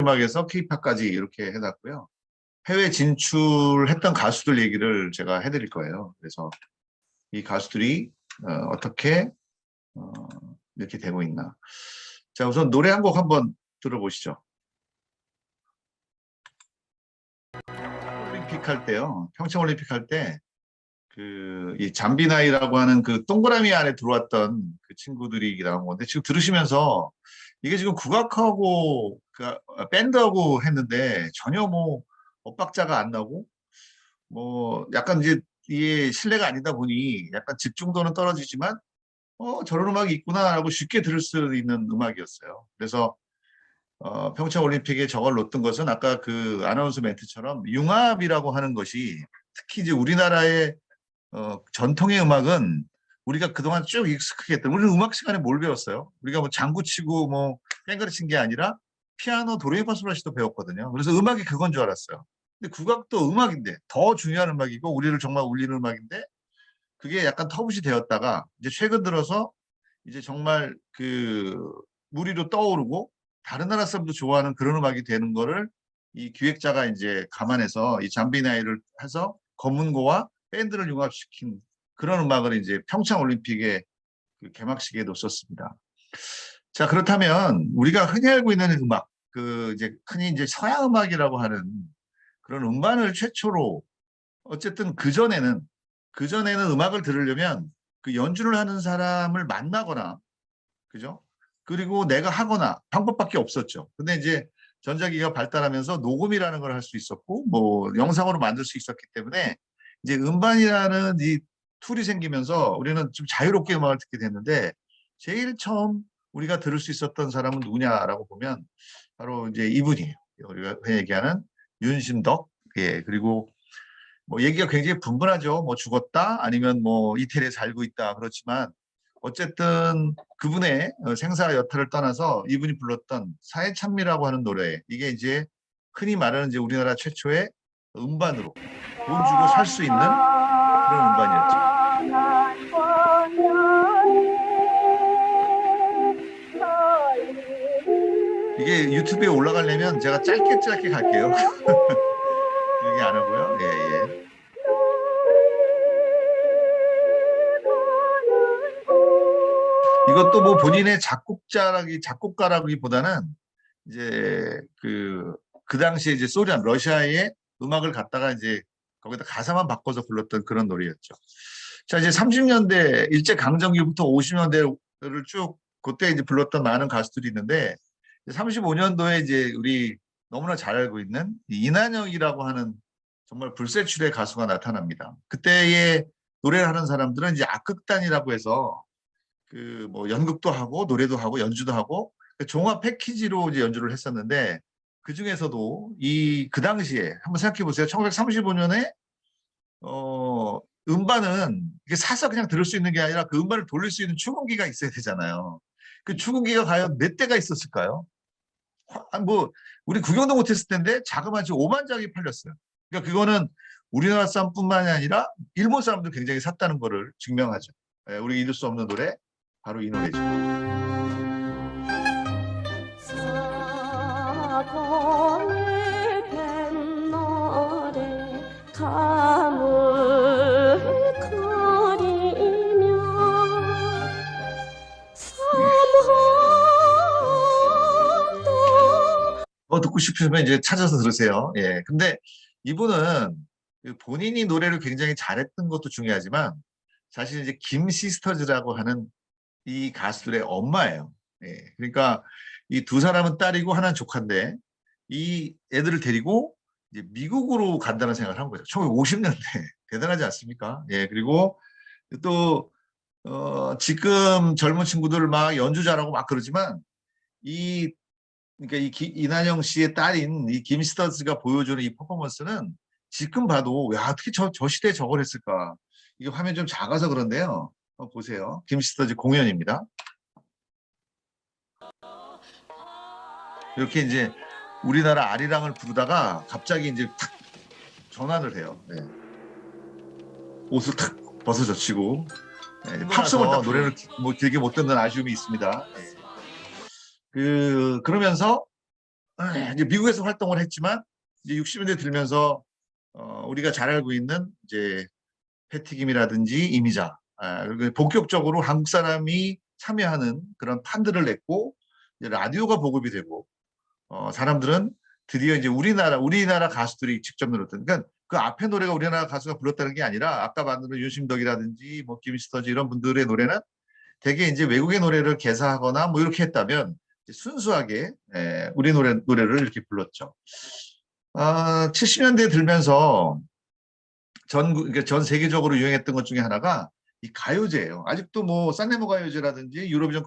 음악에서 케이팝까지 이렇게 해놨고요. 해외 진출했던 가수들 얘기를 제가 해드릴 거예요. 그래서 이 가수들이 어떻게 이렇게 되고 있나. 자, 우선 노래 한 곡 한번 들어보시죠. 올림픽 할 때요. 평창 올림픽 할 때 이 잠비나이라고 하는 그 동그라미 안에 들어왔던 그 친구들이 나온 건데 지금 들으시면서 이게 지금 국악하고 밴드하고 했는데 전혀 뭐 엇박자가 안 나고 뭐 약간 이제 이게 실내가 아니다 보니 약간 집중도는 떨어지지만 저런 음악이 있구나라고 쉽게 들을 수 있는 음악이었어요. 그래서 평창 올림픽에 저걸 놓던 것은 아까 그 아나운서 멘트처럼 융합이라고 하는 것이 특히 이제 우리나라의 전통의 음악은 우리가 그동안 쭉 익숙하게 했던, 우리는 음악 시간에 뭘 배웠어요? 우리가 뭐 장구 치고 뭐 땡가리 친 게 아니라 피아노, 도레미파솔라시도 배웠거든요. 그래서 음악이 그건 줄 알았어요. 근데 국악도 음악인데 더 중요한 음악이고 우리를 정말 울리는 음악인데 그게 약간 터부시 되었다가 이제 최근 들어서 이제 정말 그 무리로 떠오르고 다른 나라 사람도 좋아하는 그런 음악이 되는 거를 이 기획자가 이제 감안해서 이 잠비나이를 해서 검은고와 밴드를 융합시킨 그런 음악을 이제 평창 올림픽의 그 개막식에 놓쳤습니다. 자, 그렇다면 우리가 흔히 알고 있는 음악, 이제 흔히 이제 서양 음악이라고 하는 그런 음반을 최초로 어쨌든 그전에는 음악을 들으려면 그 연주를 하는 사람을 만나거나, 그죠? 그리고 내가 하거나 방법밖에 없었죠. 근데 이제 전자기기가 발달하면서 녹음이라는 걸 할 수 있었고, 뭐 영상으로 만들 수 있었기 때문에 이제 음반이라는 이 툴이 생기면서 우리는 좀 자유롭게 음악을 듣게 됐는데 제일 처음 우리가 들을 수 있었던 사람은 누구냐라고 보면 바로 이제 이분이에요. 우리가 얘기하는 윤심덕. 예, 그리고 뭐 얘기가 굉장히 분분하죠. 뭐 죽었다 아니면 뭐 이태리에 살고 있다. 그렇지만 어쨌든 그분의 생사 여타를 떠나서 이분이 불렀던 사회찬미라고 하는 노래, 이게 이제 흔히 말하는 이제 우리나라 최초의 음반으로 돈 주고 살 수 있는 그런 음반이었죠. 이게 유튜브에 올라가려면 제가 짧게 갈게요. 그러게 안 하고요. 예, 예. 이것도 뭐 본인의 작곡가라기보다는 이제 그 당시에 이제 소련, 러시아의 음악을 갖다가 이제 거기다 가사만 바꿔서 불렀던 그런 노래였죠. 자, 이제 30년대 일제강점기부터 50년대를 쭉 그때 이제 불렀던 많은 가수들이 있는데 35년도에 이제 우리 너무나 잘 알고 있는 이난영이라고 하는 정말 불세출의 가수가 나타납니다. 그때의 노래를 하는 사람들은 이제 악극단이라고 해서 그 뭐 연극도 하고 노래도 하고 연주도 하고 종합 패키지로 이제 연주를 했었는데 그 중에서도 그 당시에 한번 생각해 보세요. 1935년에 음반은 이게 사서 그냥 들을 수 있는 게 아니라 그 음반을 돌릴 수 있는 축음기가 있어야 되잖아요. 그 축음기가 과연 몇 대가 있었을까요? 뭐 우리 구경도 못했을 텐데 자그마치 5만 장이 팔렸어요. 그러니까 그거는 우리나라 사람뿐만이 아니라 일본 사람도 굉장히 샀다는 거를 증명하죠. 우리 잊을 수 없는 노래 바로 이 노래죠. 듣고 싶으면 이제 찾아서 들으세요. 예. 근데 이분은 본인이 노래를 굉장히 잘했던 것도 중요하지만 사실 이제 김 시스터즈라고 하는 이 가수들의 엄마예요. 예. 그러니까 이 두 사람은 딸이고 하나는 조카인데 이 애들을 데리고 이제 미국으로 간다는 생각을 한 거죠. 1950년대. 대단하지 않습니까? 예. 그리고 또 지금 젊은 친구들 막 연주 잘하고 막 그러지만 그러니까 이난영 씨의 딸인 이 김스터즈가 보여주는 이 퍼포먼스는 지금 봐도 야, 어떻게 저 시대에 저걸 했을까? 이게 화면 좀 작아서 그런데요. 보세요. 김스터즈 공연입니다. 이렇게 이제 우리나라 아리랑을 부르다가 갑자기 이제 탁 전환을 해요. 네. 옷을 탁 벗어젖히고 네, 팝송을 딱 노래를 뭐 길게 못 듣는 아쉬움이 있습니다. 네. 그러면서 이제 미국에서 활동을 했지만 이제 60년대 들면서 우리가 잘 알고 있는 이제 패티김이라든지 이미자 그리고 본격적으로 한국 사람이 참여하는 그런 판들을 냈고 이제 라디오가 보급이 되고 사람들은 드디어 이제 우리나라 가수들이 직접 늘었던 그러니까 그 앞에 노래가 우리나라 가수가 불렀다는 게 아니라 아까 만든 윤심덕이라든지 뭐 김시터지 이런 분들의 노래는 되게 이제 외국의 노래를 개사하거나 뭐 이렇게 했다면 순수하게 우리 노래를 이렇게 불렀죠. 70년대 들면서 그러니까 전 세계적으로 유행했던 것 중에 하나가 이 가요제예요. 아직도 뭐 산레모 가요제라든지 유로비전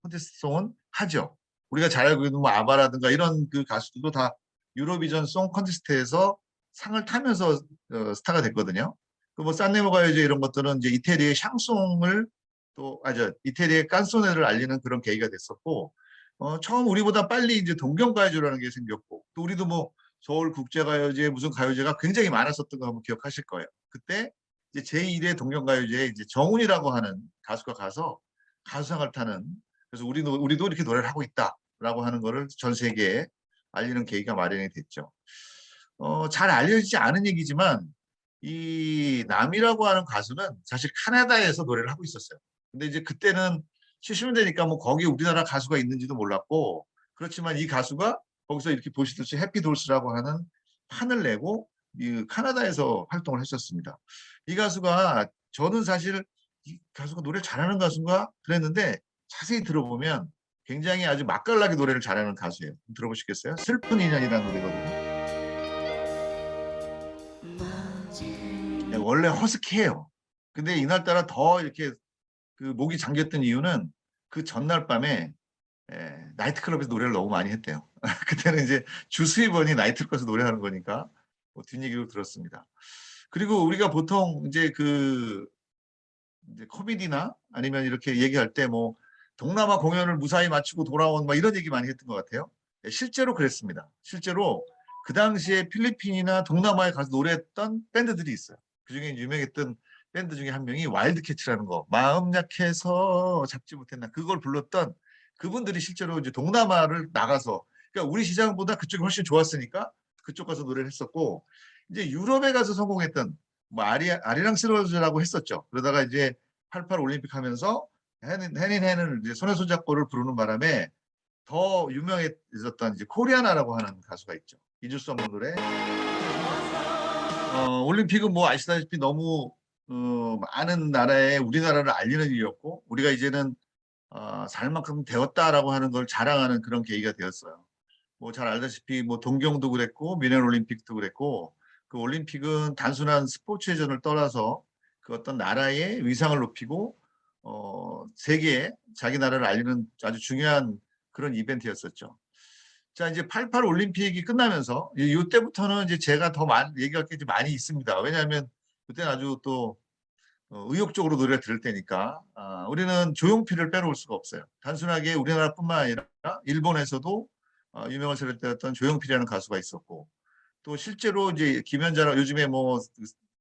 콘테스트송은 하죠. 우리가 잘 알고 있는 뭐 아바라든가 이런 그 가수들도 다 유로비전 송 콘테스트에서 상을 타면서 스타가 됐거든요. 그 뭐 산레모 가요제 이런 것들은 이제 이태리의 샹송을 이태리의 깐소네를 알리는 그런 계기가 됐었고, 처음 우리보다 빨리 이제 동경가요제라는 게 생겼고, 또 우리도 뭐 서울 국제가요제 무슨 가요제가 굉장히 많았었던 거 한번 기억하실 거예요. 그때 이제 제1회 동경가요제에 이제 정훈이라고 하는 가수가 가서 가수상을 타는 그래서 우리도 이렇게 노래를 하고 있다라고 하는 거를 전 세계에 알리는 계기가 마련이 됐죠. 잘 알려지지 않은 얘기지만 이 남이라고 하는 가수는 사실 카나다에서 노래를 하고 있었어요. 근데 이제 그때는 70년대니까 뭐 거기 우리나라 가수가 있는지도 몰랐고 그렇지만 이 가수가 거기서 이렇게 보시듯이 해피돌스라고 하는 판을 내고 이 카나다에서 활동을 했었습니다. 이 가수가 저는 사실 이 가수가 노래를 잘하는 가수인가 그랬는데 자세히 들어보면 굉장히 아주 맛깔나게 노래를 잘하는 가수예요. 들어보시겠어요? 슬픈 인연이라는 노래거든요. 원래 허스키해요. 근데 이날따라 더 이렇게 그 목이 잠겼던 이유는 그 전날 밤에 나이트클럽에서 노래를 너무 많이 했대요. 그때는 이제 주수입원이 나이트클럽에서 노래하는 거니까 뭐 뒷얘기로 들었습니다. 그리고 우리가 보통 이제 이제 코미디나 아니면 이렇게 얘기할 때 뭐 동남아 공연을 무사히 마치고 돌아온 막 이런 얘기 많이 했던 것 같아요. 실제로 그랬습니다. 실제로 그 당시에 필리핀이나 동남아에 가서 노래했던 밴드들이 있어요. 그중에 유명했던 밴드 중에 한 명이 와일드캣이라는 거. 마음 약해서 잡지 못했나 그걸 불렀던 그분들이 실제로 이제 동남아를 나가서 그러니까 우리 시장보다 그쪽이 훨씬 좋았으니까 그쪽 가서 노래를 했었고 이제 유럽에 가서 성공했던 뭐 아리랑 스로즈라고 했었죠. 그러다가 이제 88 올림픽 하면서 해는 이제 손에 손잡고를 부르는 바람에 더 유명해졌던 이제 코리아나라고 하는 가수가 있죠. 잊을 수 없는 노래. 올림픽은 뭐 아시다시피 너무 많은 나라에 우리나라를 알리는 일이었고 우리가 이제는 살 만큼 되었다라고 하는 걸 자랑하는 그런 계기가 되었어요. 뭐 잘 알다시피 뭐 동경도 그랬고 미넨 올림픽도 그랬고 그 올림픽은 단순한 스포츠 회전을 떠나서 그 어떤 나라의 위상을 높이고 세계에 자기 나라를 알리는 아주 중요한 그런 이벤트였었죠. 자, 이제 88 올림픽이 끝나면서 이때부터는 이제 제가 더 얘기할 게 많이 있습니다. 왜냐하면 그때는 아주 또 의욕적으로 노래를 들을 때니까 우리는 조용필을 빼놓을 수가 없어요. 단순하게 우리나라뿐만 아니라 일본에서도 유명한 세를 때였던 조용필이라는 가수가 있었고 또 실제로 이제 김연자랑 요즘에 뭐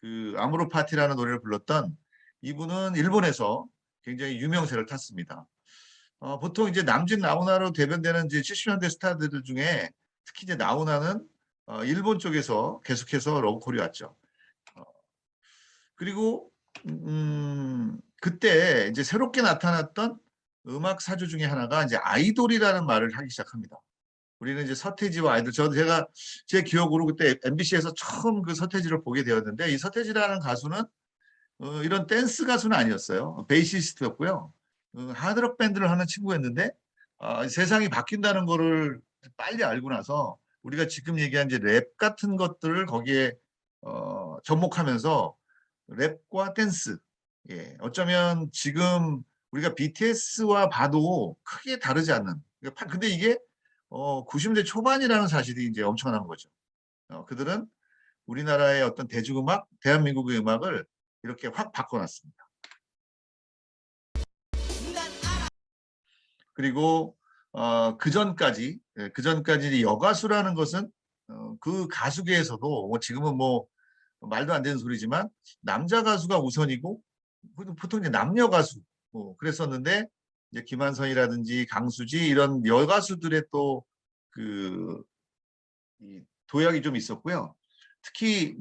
그 아모르 파티라는 노래를 불렀던 이분은 일본에서 굉장히 유명세를 탔습니다. 보통 이제 남진 나훈아로 대변되는 이제 70년대 스타들 중에 특히 이제 나훈아는 일본 쪽에서 계속해서 러브콜이 왔죠. 그리고 그때 이제 새롭게 나타났던 음악 사주 중에 하나가 이제 아이돌이라는 말을 하기 시작합니다. 우리는 이제 서태지와 아이돌, 제가 제 기억으로 그때 MBC에서 처음 그 서태지를 보게 되었는데 이 서태지라는 가수는 이런 댄스 가수는 아니었어요. 베이시스트였고요. 하드록 밴드를 하는 친구였는데 세상이 바뀐다는 거를 빨리 알고 나서 우리가 지금 얘기한 이제 랩 같은 것들을 거기에 접목하면서 랩과 댄스, 예, 어쩌면 지금 우리가 BTS와 봐도 크게 다르지 않는. 근데 이게 90년대 초반이라는 사실이 이제 엄청난 거죠. 그들은 우리나라의 어떤 대중음악, 대한민국의 음악을 이렇게 확 바꿔놨습니다. 그리고 그 전까지 여가수라는 것은 그 가수계에서도 뭐 지금은 뭐 말도 안 되는 소리지만 남자 가수가 우선이고 보통 이제 남녀 가수 뭐 그랬었는데 이제 김한선이라든지 강수지 이런 여가수들의 또 이 도약이 좀 있었고요. 특히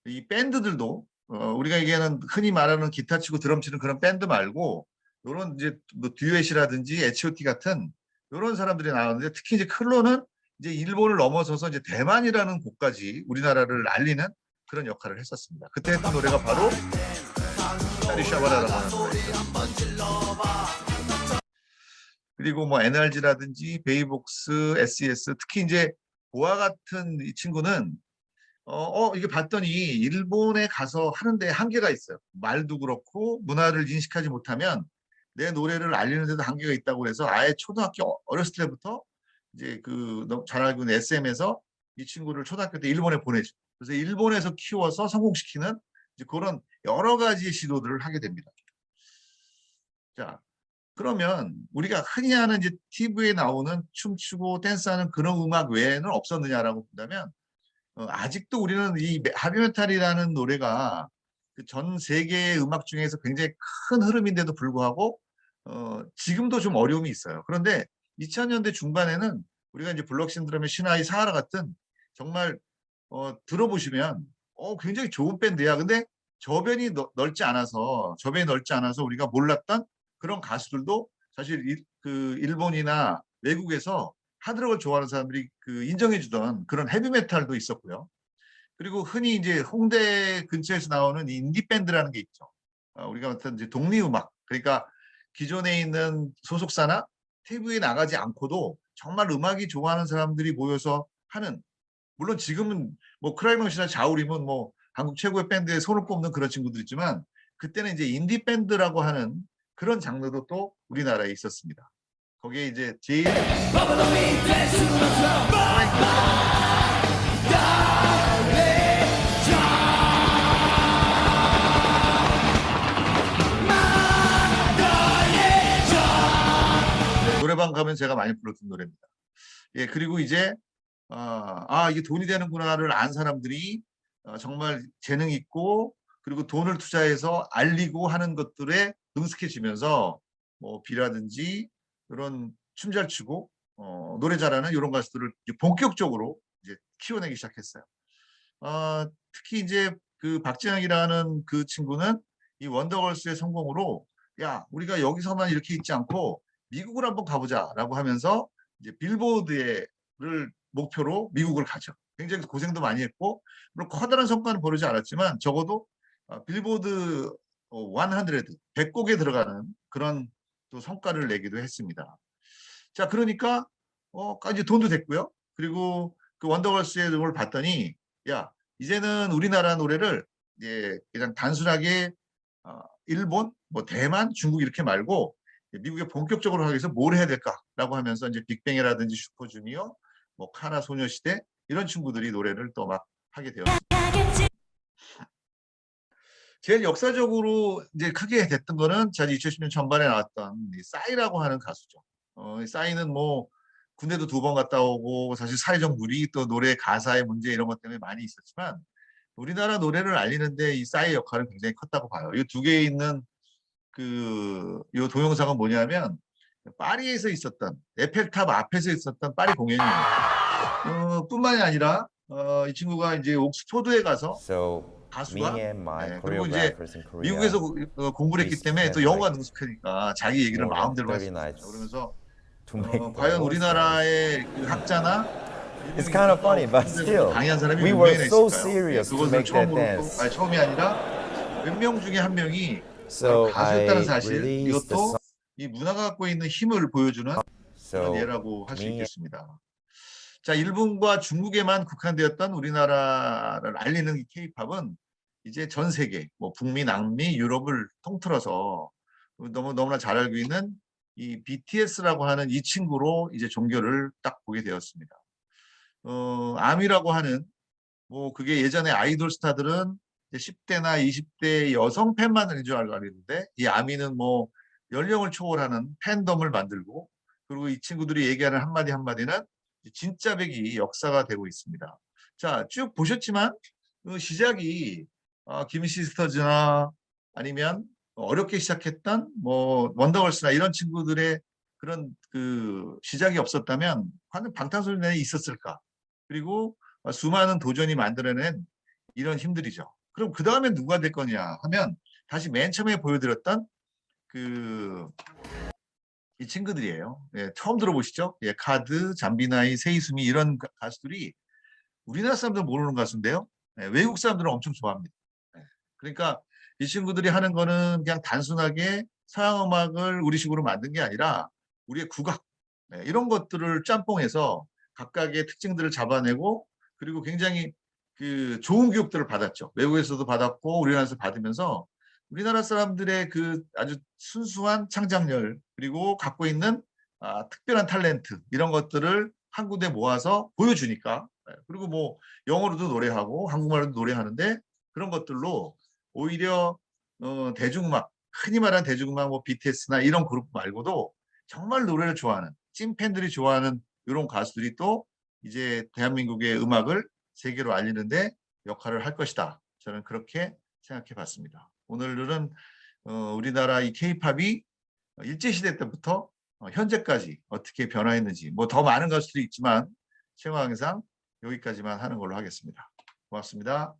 이 밴드들도 우리가 얘기하는 흔히 말하는 기타 치고 드럼 치는 그런 밴드 말고 이런 이제 뭐 듀엣이라든지 H.O.T 같은 이런 사람들이 나오는데 특히 이제 클로는 이제 일본을 넘어서서 이제 대만이라는 곳까지 우리나라를 알리는 그런 역할을 했었습니다. 그때 했던 노래가 바로 사리 샤바라라고 하는 노래였습니다. 그리고 뭐 NRG라든지 베이복스, SES 특히 이제 보아 같은 이 친구는 이게 봤더니 일본에 가서 하는데 한계가 있어요. 말도 그렇고 문화를 인식하지 못하면 내 노래를 알리는 데도 한계가 있다고 해서 아예 초등학교 어렸을 때부터 이제 잘 알고 있는 SM에서 이 친구를 초등학교 때 일본에 보내죠. 그래서 일본에서 키워서 성공시키는 이제 그런 여러 가지 시도들을 하게 됩니다. 자, 그러면 우리가 흔히 하는 이제 TV에 나오는 춤추고 댄스하는 그런 음악 외에는 없었느냐라고 본다면 아직도 우리는 이 하비메탈이라는 노래가 전 세계의 음악 중에서 굉장히 큰 흐름인데도 불구하고 지금도 좀 어려움이 있어요. 그런데 2000년대 중반에는 우리가 이제 블록 신드롬의 신화의 사하라 같은 정말 들어보시면 굉장히 좋은 밴드야. 근데 저변이 넓지 않아서 우리가 몰랐던 그런 가수들도 사실 일본이나 외국에서 하드록을 좋아하는 사람들이 인정해주던 그런 헤비메탈도 있었고요. 그리고 흔히 이제 홍대 근처에서 나오는 인디 밴드라는 게 있죠. 우리가 어떤 이제 독립음악, 그러니까 기존에 있는 소속사나 TV에 나가지 않고도 정말 음악이 좋아하는 사람들이 모여서 하는, 물론 지금은 뭐 크라이넛이나 자우림은 뭐 한국 최고의 밴드에 손을 꼽는 그런 친구들이지만 그때는 이제 인디 밴드라고 하는 그런 장르도 또 우리나라에 있었습니다. 거기에 이제 제일 노래방 가면 제가 많이 불렀던 노래입니다. 예, 그리고 이제 이게 돈이 되는구나를 안 사람들이 정말 재능 있고 그리고 돈을 투자해서 알리고 하는 것들에 능숙해지면서 뭐 비라든지 그런 춤 잘 추고 노래 잘하는 이런 가수들을 이제 본격적으로 이제 키워내기 시작했어요. 특히 이제 박진영이라는 그 친구는 이 원더걸스의 성공으로 야, 우리가 여기서만 이렇게 있지 않고 미국을 한번 가보자라고 하면서 이제 빌보드를 목표로 미국을 가죠. 굉장히 고생도 많이 했고 물론 커다란 성과는 보이지 않았지만 적어도 빌보드 100곡에 들어가는 그런 또 성과를 내기도 했습니다. 자, 그러니까 이제 돈도 됐고요. 그리고 그 원더걸스의 걸 봤더니 야, 이제는 우리나라 노래를 이제 그냥 단순하게 일본, 뭐 대만, 중국 이렇게 말고 미국에 본격적으로 하기 위해서 뭘 해야 될까라고 하면서 이제 빅뱅이라든지 슈퍼주니어, 뭐 카나 소녀시대 이런 친구들이 노래를 또 막 하게 되었습니다. 제일 역사적으로 이제 크게 됐던 거는 2010년 전반에 나왔던 싸이라고 하는 가수죠. 싸이는 뭐 군대도 2번 갔다 오고 사실 사회적 무리 또 노래 가사의 문제 이런 것 때문에 많이 있었지만 우리나라 노래를 알리는데 이 싸이의 역할은 굉장히 컸다고 봐요. 이 두 개에 있는 이 동영상은 뭐냐면 파리에서 있었던 에펠탑 앞에서 있었던 파리 공연이에요. 뿐만이 아니라 이 친구가 이제 옥스포드에 가서 가수가 그리고 이제 미국에서 공부를 했기 때문에 또 영어가 능숙하니까 자기 얘기를 마음대로 할 수 있어요. 그러면서 과연 우리나라의 그 학자나 It's kind of funny, but still, 강의한 사람이 we 몇 were 명이나 so 있을까요? serious to 그것을 make that dance. 처음이 아니라 몇 명 중에 한 명이 So 가수였다는 I 사실, released the 이것도 song. 이 문화가 갖고 있는 힘을 보여주는 그런 So 예라고 할 수 me 있겠습니다. 자, 일본과 중국에만 국한되었던 우리나라를 알리는 이 K-팝은 이제 전 세계, 뭐 북미, 남미, 유럽을 통틀어서 너무나 잘 알고 있는 이 BTS라고 하는 이 친구로 이제 종교를 딱 보게 되었습니다. 아미라고 하는 뭐 그게 예전에 아이돌 스타들은 10대나 20대 여성 팬만 있는 줄 알고 있는데 이 아미는 뭐 연령을 초월하는 팬덤을 만들고 그리고 이 친구들이 얘기하는 한마디 한마디는 진짜 백이 역사가 되고 있습니다. 자, 쭉 보셨지만 그 시작이 김시스터즈나 아니면 어렵게 시작했던 뭐 원더걸스나 이런 친구들의 그런 그 시작이 없었다면 과연 방탄소년단이 있었을까? 그리고 수많은 도전이 만들어낸 이런 힘들이죠. 그럼 그 다음에 누가 될 거냐 하면 다시 맨 처음에 보여드렸던 그 이 친구들이에요. 예, 처음 들어보시죠? 예, 카드, 잠비나이, 세이수미 이런 가수들이 우리나라 사람들은 모르는 가수인데요. 예, 외국 사람들은 엄청 좋아합니다. 예, 그러니까 이 친구들이 하는 거는 그냥 단순하게 서양 음악을 우리식으로 만든 게 아니라 우리의 국악 이런 것들을 짬뽕해서 각각의 특징들을 잡아내고 그리고 굉장히 그 좋은 교육들을 받았죠. 외국에서도 받았고 우리나라에서 받으면서 우리나라 사람들의 그 아주 순수한 창작력 그리고 갖고 있는 특별한 탤런트 이런 것들을 한 군데 모아서 보여주니까 그리고 뭐 영어로도 노래하고 한국말로도 노래하는데 그런 것들로 오히려 대중음악 흔히 말하는 대중음악 뭐 BTS나 이런 그룹 말고도 정말 노래를 좋아하는 찐팬들이 좋아하는 이런 가수들이 또 이제 대한민국의 음악을 세계로 알리는데 역할을 할 것이다. 저는 그렇게 생각해 봤습니다. 오늘은 우리나라 이 케이팝이 일제시대 때부터 현재까지 어떻게 변화했는지 뭐 더 많은 가수들이 있지만 최강 항상 여기까지만 하는 걸로 하겠습니다. 고맙습니다.